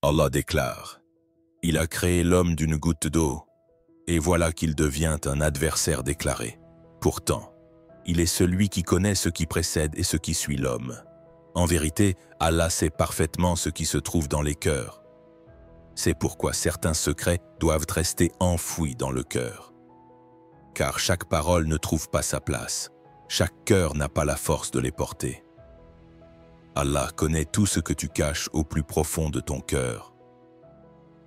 Allah déclare: Il a créé l'homme d'une goutte d'eau, et voilà qu'il devient un adversaire déclaré. Pourtant, il est celui qui connaît ce qui précède et ce qui suit l'homme. En vérité, Allah sait parfaitement ce qui se trouve dans les cœurs. C'est pourquoi certains secrets doivent rester enfouis dans le cœur. Car chaque parole ne trouve pas sa place, chaque cœur n'a pas la force de les porter. Allah connaît tout ce que tu caches au plus profond de ton cœur.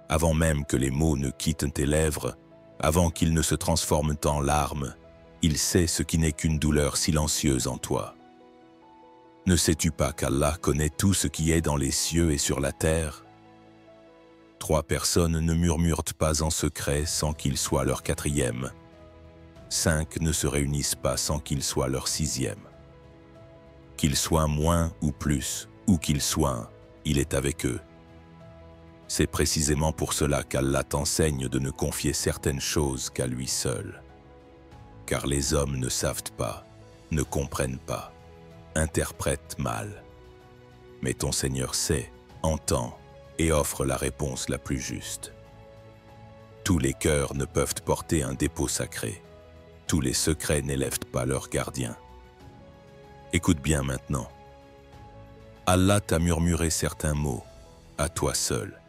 Avant même que les mots ne quittent tes lèvres, avant qu'ils ne se transforment en larmes, il sait ce qui n'est qu'une douleur silencieuse en toi. Ne sais-tu pas qu'Allah connaît tout ce qui est dans les cieux et sur la terre? 3 personnes ne murmurent pas en secret sans qu'il soit leur 4e. 5 ne se réunissent pas sans qu'il soit leur 6e. Qu'ils soient moins ou plus, ou qu'ils soient, il est avec eux. C'est précisément pour cela qu'Allah t'enseigne de ne confier certaines choses qu'à lui seul. Car les hommes ne savent pas, ne comprennent pas, interprètent mal. Mais ton Seigneur sait, entend et offre la réponse la plus juste. Tous les cœurs ne peuvent porter un dépôt sacré. Tous les secrets n'élèvent pas leur gardien. Écoute bien maintenant. Allah t'a murmuré certains mots, à toi seul.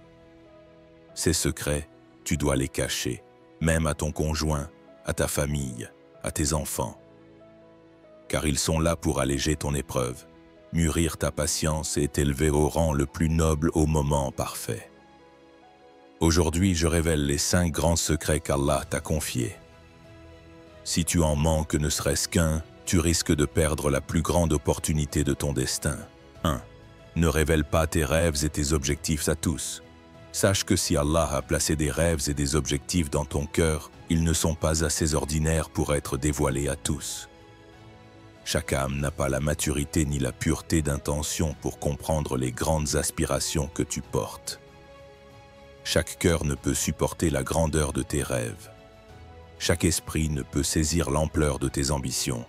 Ces secrets, tu dois les cacher, même à ton conjoint, à ta famille, à tes enfants. Car ils sont là pour alléger ton épreuve, mûrir ta patience et t'élever au rang le plus noble au moment parfait. Aujourd'hui, je révèle les 5 grands secrets qu'Allah t'a confiés. Si tu en manques ne serait-ce qu'un, tu risques de perdre la plus grande opportunité de ton destin. 1. Ne révèle pas tes rêves et tes objectifs à tous. Sache que si Allah a placé des rêves et des objectifs dans ton cœur, ils ne sont pas assez ordinaires pour être dévoilés à tous. Chaque âme n'a pas la maturité ni la pureté d'intention pour comprendre les grandes aspirations que tu portes. Chaque cœur ne peut supporter la grandeur de tes rêves. Chaque esprit ne peut saisir l'ampleur de tes ambitions.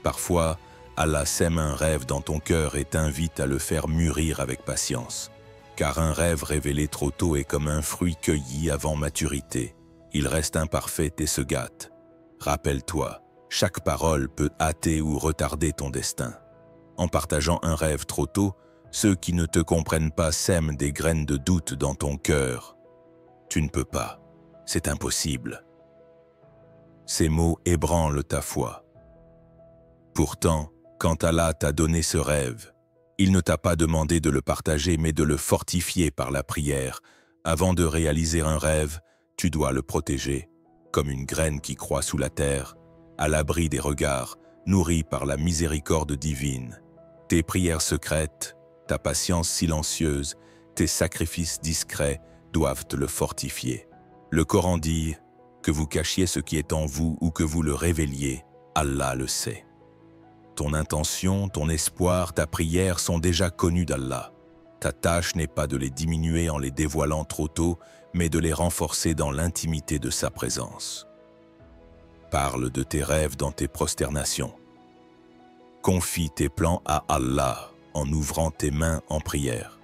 Parfois, Allah sème un rêve dans ton cœur et t'invite à le faire mûrir avec patience. Car un rêve révélé trop tôt est comme un fruit cueilli avant maturité. Il reste imparfait et se gâte. Rappelle-toi, chaque parole peut hâter ou retarder ton destin. En partageant un rêve trop tôt, ceux qui ne te comprennent pas sèment des graines de doute dans ton cœur. Tu ne peux pas, c'est impossible. Ces mots ébranlent ta foi. Pourtant, quand Allah t'a donné ce rêve, il ne t'a pas demandé de le partager mais de le fortifier par la prière. Avant de réaliser un rêve, tu dois le protéger, comme une graine qui croît sous la terre, à l'abri des regards, nourrie par la miséricorde divine. Tes prières secrètes, ta patience silencieuse, tes sacrifices discrets doivent te le fortifier. Le Coran dit « Que vous cachiez ce qui est en vous ou que vous le révéliez, Allah le sait ». Ton intention, ton espoir, ta prière sont déjà connus d'Allah. Ta tâche n'est pas de les diminuer en les dévoilant trop tôt, mais de les renforcer dans l'intimité de sa présence. Parle de tes rêves dans tes prosternations. Confie tes plans à Allah en ouvrant tes mains en prière.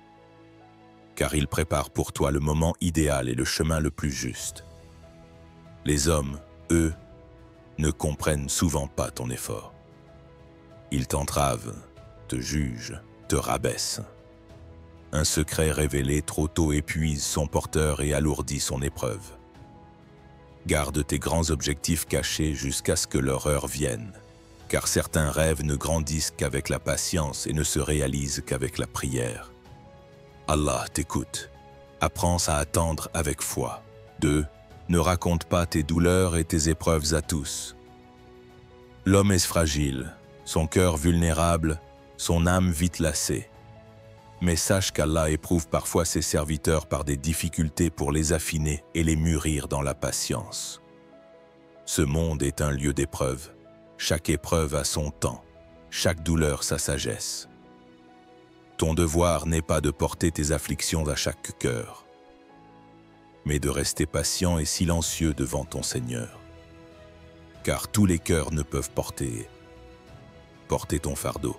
Car il prépare pour toi le moment idéal et le chemin le plus juste. Les hommes, eux, ne comprennent souvent pas ton effort. Ils t'entravent, te jugent, te rabaissent. Un secret révélé trop tôt épuise son porteur et alourdit son épreuve. Garde tes grands objectifs cachés jusqu'à ce que leur heure vienne, car certains rêves ne grandissent qu'avec la patience et ne se réalisent qu'avec la prière. Allah t'écoute. Apprends à attendre avec foi. 2. Ne raconte pas tes douleurs et tes épreuves à tous. L'homme est fragile, son cœur vulnérable, son âme vite lassée. Mais sache qu'Allah éprouve parfois ses serviteurs par des difficultés pour les affiner et les mûrir dans la patience. Ce monde est un lieu d'épreuve. Chaque épreuve a son temps, chaque douleur sa sagesse. Ton devoir n'est pas de porter tes afflictions à chaque cœur, mais de rester patient et silencieux devant ton Seigneur. Car tous les cœurs ne peuvent porter ton fardeau.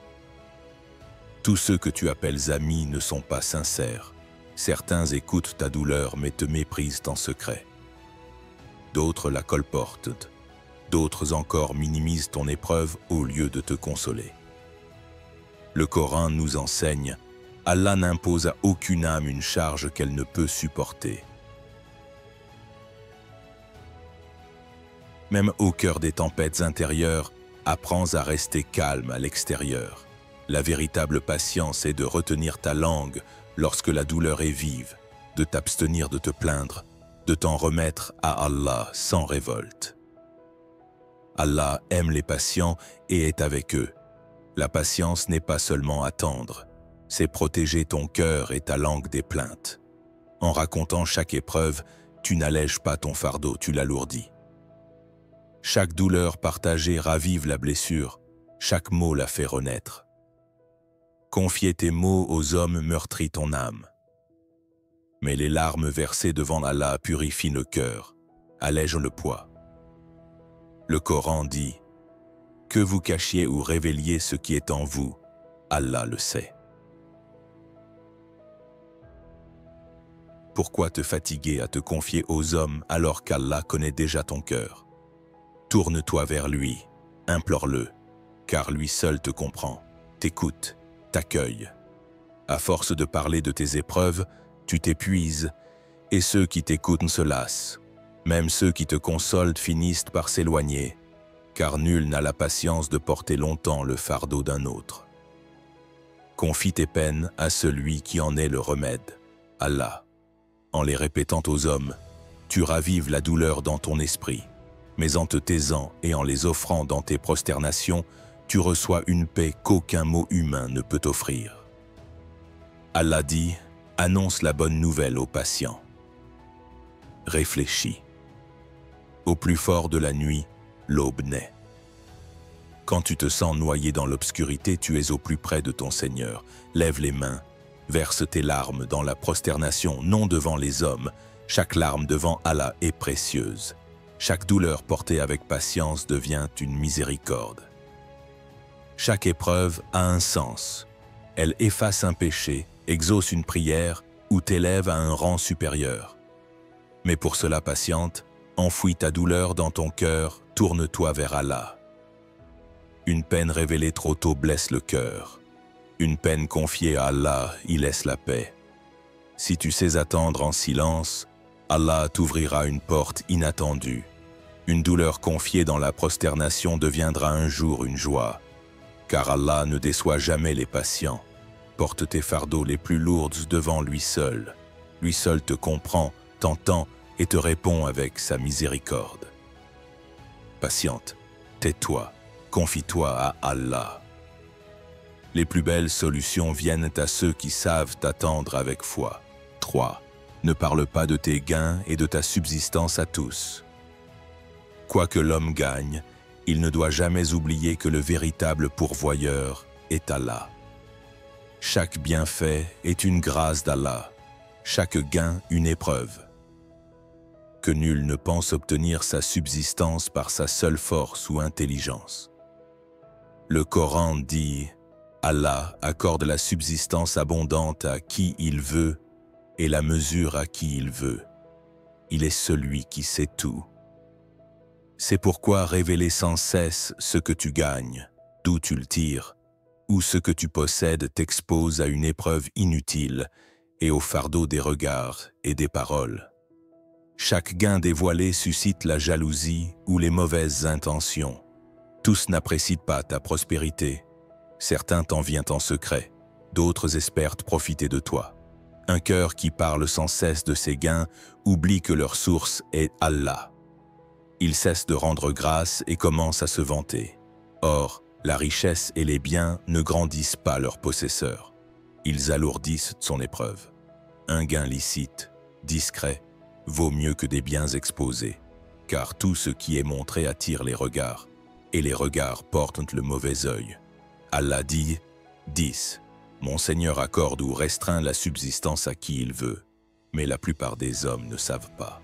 Tous ceux que tu appelles amis ne sont pas sincères, Certains écoutent ta douleur mais te méprisent en secret. D'autres la colportent. D'autres encore minimisent ton épreuve au lieu de te consoler. Le Coran nous enseigne, Allah n'impose à aucune âme une charge qu'elle ne peut supporter. Même au cœur des tempêtes intérieures, apprends à rester calme à l'extérieur. La véritable patience est de retenir ta langue lorsque la douleur est vive, de t'abstenir de te plaindre, de t'en remettre à Allah sans révolte. Allah aime les patients et est avec eux. La patience n'est pas seulement attendre, c'est protéger ton cœur et ta langue des plaintes. En racontant chaque épreuve, tu n'allèges pas ton fardeau, tu l'alourdis. Chaque douleur partagée ravive la blessure, chaque mot la fait renaître. Confier tes maux aux hommes meurtrit ton âme. Mais les larmes versées devant Allah purifient le cœur, allègent le poids. Le Coran dit « Que vous cachiez ou révéliez ce qui est en vous, Allah le sait. » Pourquoi te fatiguer à te confier aux hommes alors qu'Allah connaît déjà ton cœur? Tourne-toi vers lui, implore-le, car lui seul te comprend, t'écoute, t'accueille. À force de parler de tes épreuves, tu t'épuises, et ceux qui t'écoutent se lassent. Même ceux qui te consolent finissent par s'éloigner, car nul n'a la patience de porter longtemps le fardeau d'un autre. Confie tes peines à celui qui en est le remède, Allah. En les répétant aux hommes, tu ravives la douleur dans ton esprit. Mais en te taisant et en les offrant dans tes prosternations, tu reçois une paix qu'aucun mot humain ne peut offrir. Allah dit, annonce la bonne nouvelle aux patients. Réfléchis. Au plus fort de la nuit, l'aube naît. Quand tu te sens noyé dans l'obscurité, tu es au plus près de ton Seigneur. Lève les mains, verse tes larmes dans la prosternation, non devant les hommes. Chaque larme devant Allah est précieuse. Chaque douleur portée avec patience devient une miséricorde. Chaque épreuve a un sens. Elle efface un péché, exauce une prière ou t'élève à un rang supérieur. Mais pour cela patiente, enfouis ta douleur dans ton cœur, tourne-toi vers Allah. Une peine révélée trop tôt blesse le cœur. Une peine confiée à Allah y laisse la paix. Si tu sais attendre en silence, Allah t'ouvrira une porte inattendue. Une douleur confiée dans la prosternation deviendra un jour une joie. Car Allah ne déçoit jamais les patients. Porte tes fardeaux les plus lourds devant lui seul. Lui seul te comprend, t'entend et te répond avec sa miséricorde. Patiente, tais-toi, confie-toi à Allah. Les plus belles solutions viennent à ceux qui savent t'attendre avec foi. 3. Ne parle pas de tes gains et de ta subsistance à tous. Quoi que l'homme gagne, il ne doit jamais oublier que le véritable pourvoyeur est Allah. Chaque bienfait est une grâce d'Allah, chaque gain une épreuve. Que nul ne pense obtenir sa subsistance par sa seule force ou intelligence. Le Coran dit « Allah accorde la subsistance abondante à qui il veut et la mesure à qui il veut. Il est celui qui sait tout. » C'est pourquoi révéler sans cesse ce que tu gagnes, d'où tu le tires, ou ce que tu possèdes t'expose à une épreuve inutile et au fardeau des regards et des paroles. Chaque gain dévoilé suscite la jalousie ou les mauvaises intentions. Tous n'apprécient pas ta prospérité. Certains t'en viennent en secret, d'autres espèrent profiter de toi. Un cœur qui parle sans cesse de ses gains oublie que leur source est Allah. Il cesse de rendre grâce et commence à se vanter. Or, la richesse et les biens ne grandissent pas leur possesseur. Ils alourdissent son épreuve. Un gain licite, discret, vaut mieux que des biens exposés, car tout ce qui est montré attire les regards, et les regards portent le mauvais œil. Allah dit, 10. Mon Seigneur accorde ou restreint la subsistance à qui il veut, mais la plupart des hommes ne savent pas.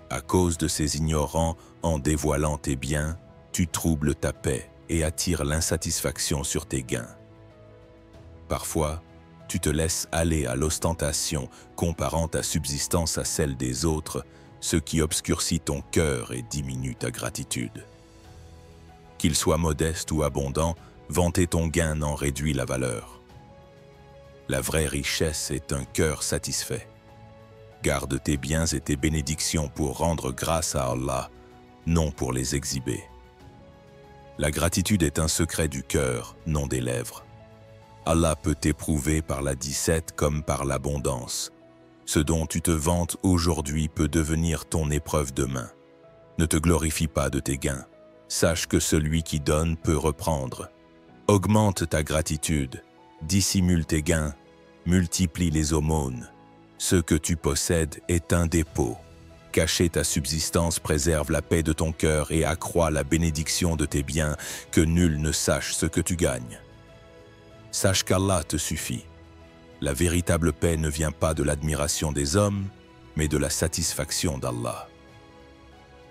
À cause de ces ignorants, en dévoilant tes biens, tu troubles ta paix et attires l'insatisfaction sur tes gains. Parfois, tu te laisses aller à l'ostentation, comparant ta subsistance à celle des autres, ce qui obscurcit ton cœur et diminue ta gratitude. Qu'il soit modeste ou abondant, vanter ton gain n'en réduit la valeur. La vraie richesse est un cœur satisfait. Garde tes biens et tes bénédictions pour rendre grâce à Allah, non pour les exhiber. La gratitude est un secret du cœur, non des lèvres. Allah peut t'éprouver par la disette comme par l'abondance. Ce dont tu te vantes aujourd'hui peut devenir ton épreuve demain. Ne te glorifie pas de tes gains. Sache que celui qui donne peut reprendre. Augmente ta gratitude, dissimule tes gains, multiplie les aumônes. Ce que tu possèdes est un dépôt. Cacher ta subsistance préserve la paix de ton cœur et accroît la bénédiction de tes biens, que nul ne sache ce que tu gagnes. Sache qu'Allah te suffit. La véritable paix ne vient pas de l'admiration des hommes, mais de la satisfaction d'Allah.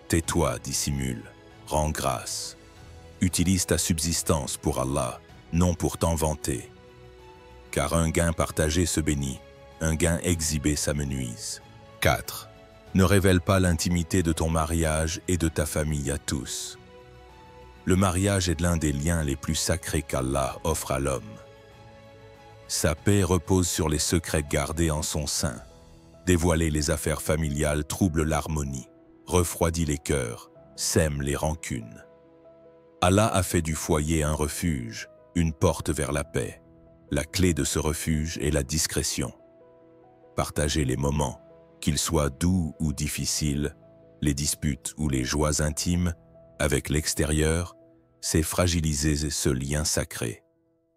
Tais-toi, dissimule, rends grâce. Utilise ta subsistance pour Allah, non pour t'en vanter. Car un gain partagé se bénit, un gain exhibé s'amenuise. 4. Ne révèle pas l'intimité de ton mariage et de ta famille à tous. Le mariage est l'un des liens les plus sacrés qu'Allah offre à l'homme. Sa paix repose sur les secrets gardés en son sein. Dévoiler les affaires familiales trouble l'harmonie, refroidit les cœurs, sème les rancunes. Allah a fait du foyer un refuge, une porte vers la paix. La clé de ce refuge est la discrétion. Partagez les moments, qu'ils soient doux ou difficiles, les disputes ou les joies intimes, avec l'extérieur, c'est fragiliser ce lien sacré.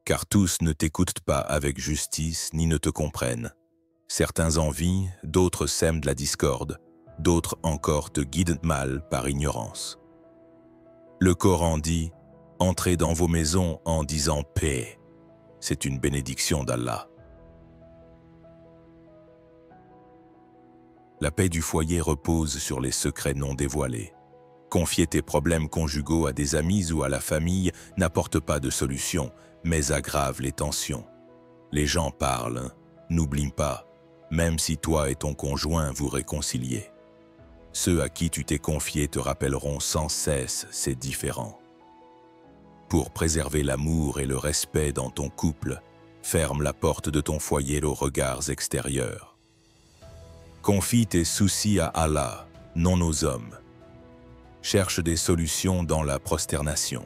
Car tous ne t'écoutent pas avec justice ni ne te comprennent. Certains envient, d'autres sèment de la discorde, d'autres encore te guident mal par ignorance. Le Coran dit « Entrez dans vos maisons en disant paix ». C'est une bénédiction d'Allah. La paix du foyer repose sur les secrets non dévoilés. Confier tes problèmes conjugaux à des amis ou à la famille n'apporte pas de solution, mais aggrave les tensions. Les gens parlent, n'oublie pas, même si toi et ton conjoint vous réconciliez. Ceux à qui tu t'es confié te rappelleront sans cesse ces différends. Pour préserver l'amour et le respect dans ton couple, ferme la porte de ton foyer aux regards extérieurs. Confie tes soucis à Allah, non aux hommes. Cherche des solutions dans la prosternation.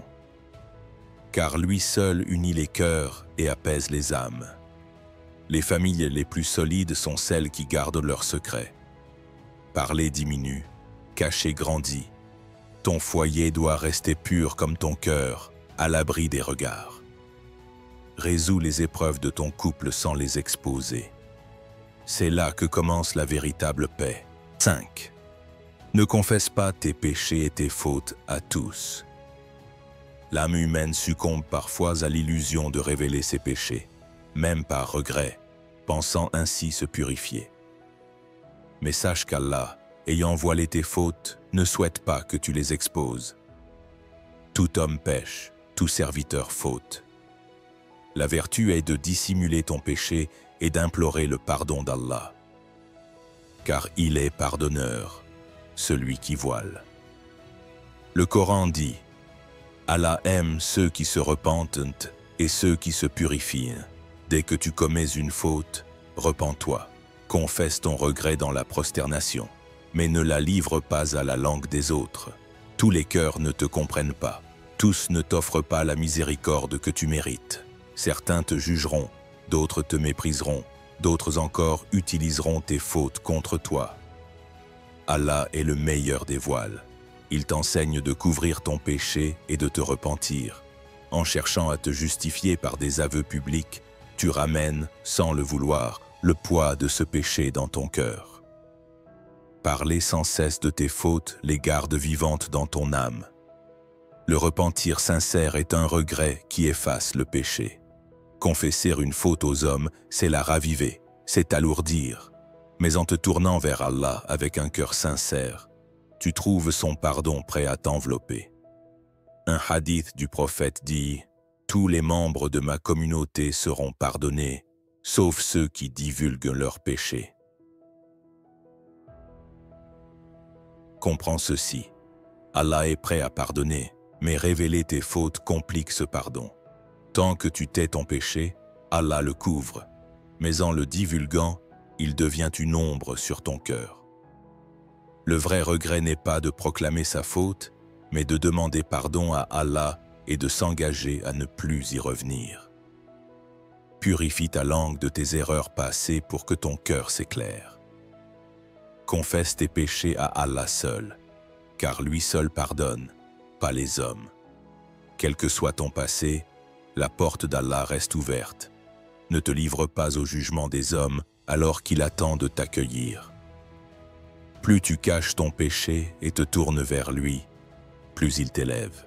Car lui seul unit les cœurs et apaise les âmes. Les familles les plus solides sont celles qui gardent leurs secrets. Parler diminue, cacher grandit. Ton foyer doit rester pur comme ton cœur, à l'abri des regards. Résous les épreuves de ton couple sans les exposer. C'est là que commence la véritable paix. 5. Ne confesse pas tes péchés et tes fautes à tous. L'âme humaine succombe parfois à l'illusion de révéler ses péchés, même par regret, pensant ainsi se purifier. Mais sache qu'Allah, ayant voilé tes fautes, ne souhaite pas que tu les exposes. Tout homme pêche, tout serviteur faute. La vertu est de dissimuler ton péché et d'implorer le pardon d'Allah. Car il est pardonneur, celui qui voile. Le Coran dit « Allah aime ceux qui se repentent et ceux qui se purifient. Dès que tu commets une faute, repens-toi. Confesse ton regret dans la prosternation, mais ne la livre pas à la langue des autres. Tous les cœurs ne te comprennent pas. Tous ne t'offrent pas la miséricorde que tu mérites. Certains te jugeront, d'autres te mépriseront, d'autres encore utiliseront tes fautes contre toi. Allah est le meilleur des voiles. Il t'enseigne de couvrir ton péché et de te repentir. En cherchant à te justifier par des aveux publics, tu ramènes, sans le vouloir, le poids de ce péché dans ton cœur. Parler sans cesse de tes fautes les garde vivantes dans ton âme. Le repentir sincère est un regret qui efface le péché. Confesser une faute aux hommes, c'est la raviver, c'est alourdir. Mais en te tournant vers Allah avec un cœur sincère, tu trouves son pardon prêt à t'envelopper. Un hadith du prophète dit « Tous les membres de ma communauté seront pardonnés, sauf ceux qui divulguent leurs péchés. Comprends ceci. Allah est prêt à pardonner, mais révéler tes fautes complique ce pardon. Tant que tu tais ton péché, Allah le couvre, mais en le divulguant, il devient une ombre sur ton cœur. Le vrai regret n'est pas de proclamer sa faute, mais de demander pardon à Allah et de s'engager à ne plus y revenir. Purifie ta langue de tes erreurs passées pour que ton cœur s'éclaire. Confesse tes péchés à Allah seul, car lui seul pardonne, pas les hommes. Quel que soit ton passé, la porte d'Allah reste ouverte. Ne te livre pas au jugement des hommes alors qu'il attend de t'accueillir. Plus tu caches ton péché et te tournes vers lui, plus il t'élève.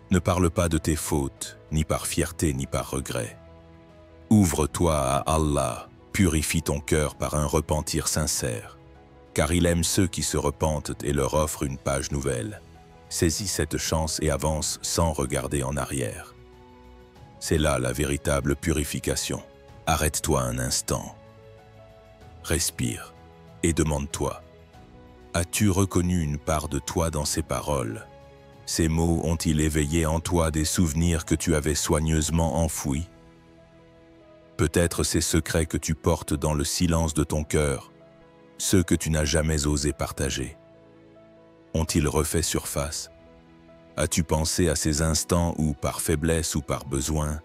Ne parle pas de tes fautes, ni par fierté ni par regret. Ouvre-toi à Allah, purifie ton cœur par un repentir sincère, car il aime ceux qui se repentent et leur offre une page nouvelle. Saisis cette chance et avance sans regarder en arrière. C'est là la véritable purification. Arrête-toi un instant. Respire et demande-toi, as-tu reconnu une part de toi dans ces paroles? Ces mots ont-ils éveillé en toi des souvenirs que tu avais soigneusement enfouis? Peut-être ces secrets que tu portes dans le silence de ton cœur, ceux que tu n'as jamais osé partager. Ont-ils refait surface? As-tu pensé à ces instants où, par faiblesse ou par besoin,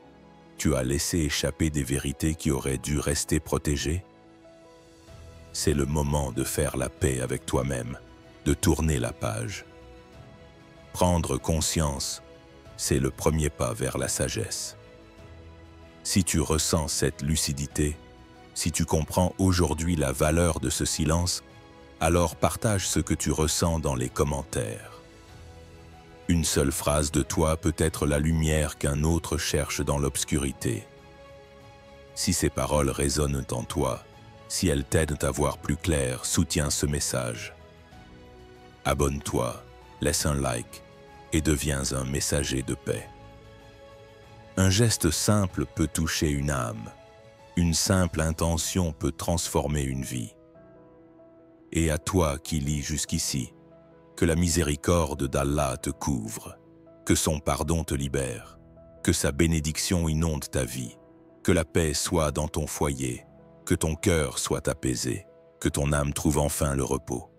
tu as laissé échapper des vérités qui auraient dû rester protégées? C'est le moment de faire la paix avec toi-même, de tourner la page. Prendre conscience, c'est le premier pas vers la sagesse. Si tu ressens cette lucidité, si tu comprends aujourd'hui la valeur de ce silence, alors partage ce que tu ressens dans les commentaires. Une seule phrase de toi peut être la lumière qu'un autre cherche dans l'obscurité. Si ces paroles résonnent en toi, si elles t'aident à voir plus clair, soutiens ce message. Abonne-toi, laisse un like et deviens un messager de paix. Un geste simple peut toucher une âme. Une simple intention peut transformer une vie. Et à toi qui lis jusqu'ici, que la miséricorde d'Allah te couvre, que son pardon te libère, que sa bénédiction inonde ta vie, que la paix soit dans ton foyer, que ton cœur soit apaisé, que ton âme trouve enfin le repos.